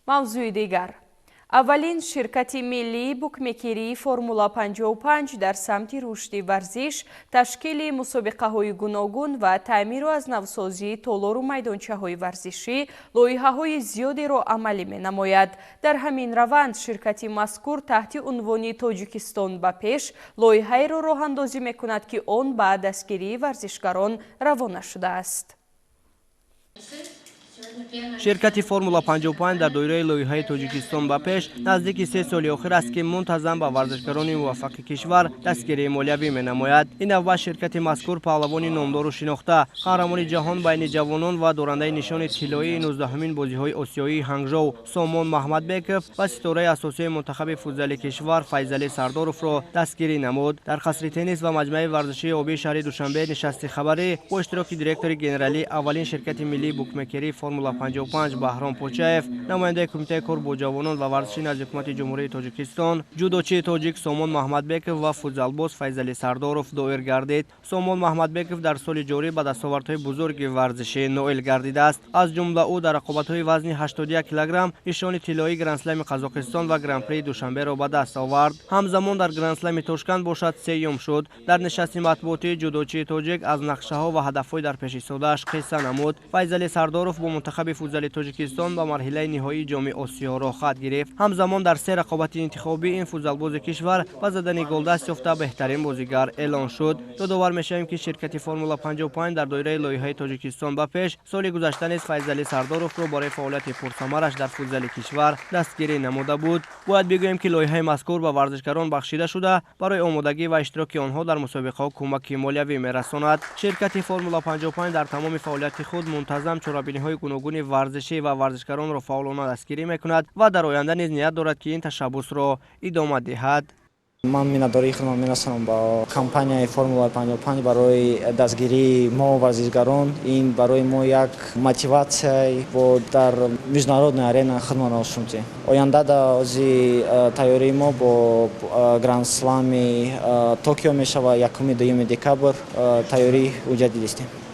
موضوع دیگر اولین شرکت ملی بوکمکری فرمولا 55 در سمت رشد ورزش، تشکیل مسابقه‌های گوناگون و تعمیر و از نوسازی تالار و میدانچه‌های ورزشی لایحه‌های زیادی را عملی می‌نماید. در همین روند شرکت مذکور تحت عنوان تاجیکستان به پیش لایحه‌ای را راه‌اندازی می‌کند که آن به دستگیری ورزشکاران روانه شده است. شرکت فرمولا 55 در دایره لایحه تاجیکستان به پیش نزدیک 3 سال آخر است که منتظم به ورزشکاران موفق کشور دستگیری مالیوی می‌نماید. این نوبت شرکت مذکور پهلوان نامدار و شناخته، قهرمان جهان بین جوانان و دارنده نشان طلایی 19مین بازی‌های آسیایی هنگژو سامان محمدبکov و ستاره اساسی منتخب فوتبال کشور فیضعلی سردارов را دستگیری نمود. در قصر تنیس و مجمع ورزشی آبی شهر دوشنبه نشست خبری با اشتراک دیرکتور گنرالی اولین شرکت ملی بوکمکری فرمولا 55 بهرام پوچاев، نماینده کمیته کار با جوانان و ورزشی نزد حکومت جمهوری تاجیکستان، جودوچی تاجیک سامان محمدبکov و فوتبالباز فیضعلی سردارов دایر گردید. سامان محمدبکov در سال جاری به دستاوردهای بزرگ ورزشی نائل گردیده است. از جمله او در رقابت‌های وزن 81 کیلوگرم نشان طلایی گرند اسلم قزاقستان و گرند پری دوشنبه را به دست آورد. همزمان در گرند اسلم تاشکند باشد سوم شد. در نشست مطبوعاتی جودوچی تاجیک از نقشه‌ها و هدف‌های در پیش سوده‌اش قصه نمود. فیضعلی سردارov با منتخب فوتبال تاجیکستان به مرحله نهایی جام آسیا را خط گرفت. همزمان در سه رقابت انتخابی این فوتبالباز کشور با زدن گل دست یافته بهترین بازیگر اعلان شد. یادآور می‌شویم که شرکت فرمولا 55 در دایره لایحه تاجیکستان به پیش سال گذشته نیز فیضعلی سردارov را برای فعالیت پرثمرش در فوتبال کشور دستگیری نموده بود. باید بگوییم که لایحه مذکور به ورزشکاران بخشیده شده برای آمادگی و اشتراک آنها در مسابقه‌ها کمک مالیوی می‌رساند. شرکت فرمولا 55 در تمام فعالیت خود منتظم چاره‌بینی‌های گوناگون ورزشی و ورزشکاران را فعالانه دستگیری می‌کند و در آینده نیز نیت دارد که این تشبث را ادامه دهد. من مناداری خودم می‌رسانم با کمپانی فرمولا 55 برای دستگیری ما ورزشکاران. این برای ما یک мотивация و در میزن‌نародной арена خدمت نشونیم. آینده در تیاری ما با گراند اسلامی توکیو میشه و 1-2 دکبر تیاری وجود است.